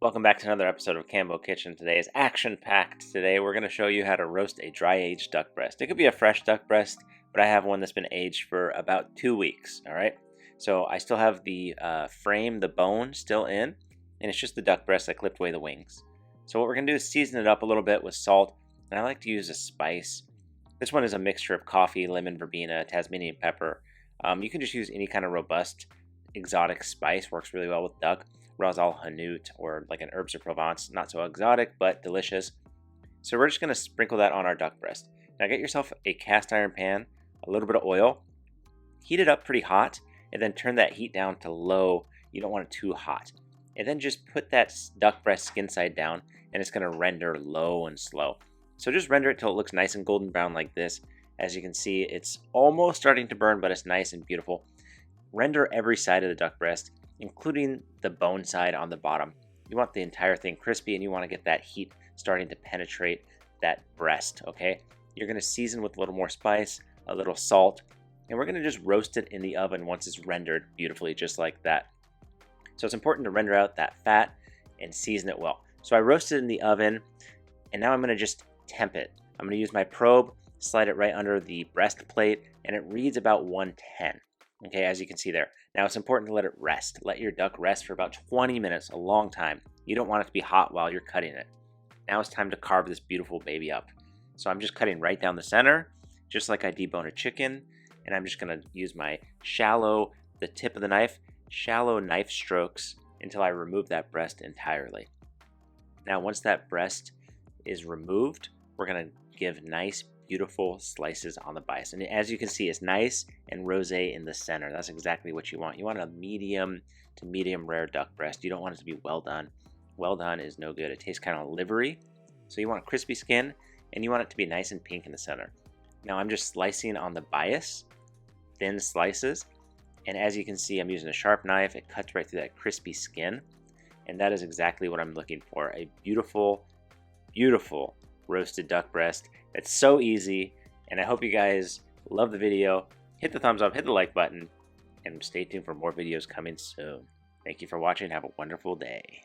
Welcome back to another episode of Cambo Kitchen. Today is action-packed. Today we're going to show you how to roast a dry-aged duck breast. It could be a fresh duck breast, but I have one that's been aged for about 2 weeks, all right? So I still have the frame, the bone still in, and it's just the duck breast. I clipped away the wings. So what we're going to do is season it up a little bit with salt, and I like to use a spice. This one is a mixture of coffee, lemon verbena, Tasmanian pepper. You can just use any kind of robust exotic spice. Works really well with duck. Ras al hanout, or like an herbs of Provence. Not so exotic, but delicious. So we're just going to sprinkle that on our duck breast. Now get yourself a cast iron pan, a little bit of oil, heat it up pretty hot, and then turn that heat down to low. You don't want it too hot. And then just put that duck breast skin side down, and it's going to render low and slow. So just render it till it looks nice and golden brown like this. As you can see, it's almost starting to burn, but it's nice and beautiful. Render every side of the duck breast, including the bone side on the bottom. You want the entire thing crispy, and you want to get that heat starting to penetrate that breast, okay? You're going to season with a little more spice, a little salt, and we're going to just roast it in the oven once it's rendered beautifully, just like that. So it's important to render out that fat and season it well. So I roasted it in the oven, and now I'm going to just temp it. I'm going to use my probe, slide it right under the breastplate, and it reads about 110. Okay, as you can see there. Now it's important to let it rest. Let your duck rest for about 20 minutes, a long time. You don't want it to be hot while you're cutting it. Now it's time to carve this beautiful baby up. So I'm just cutting right down the center, just like I debone a chicken. And I'm just going to use my the tip of the knife, shallow knife strokes until I remove that breast entirely. Now once that breast is removed, we're going to give nice, beautiful slices on the bias. And as you can see, it's nice and rosé in the center. That's exactly what you want. You want a medium to medium rare duck breast. You don't want it to be well done. Well done is no good. It tastes kind of livery. So you want a crispy skin, and you want it to be nice and pink in the center. Now I'm just slicing on the bias, thin slices. And as you can see, I'm using a sharp knife. It cuts right through that crispy skin. And that is exactly what I'm looking for. A beautiful, beautiful roasted duck breast. It's so easy, and I hope you guys love the video. Hit the thumbs up, hit the like button, and stay tuned for more videos coming soon. Thank you for watching. Have a wonderful day.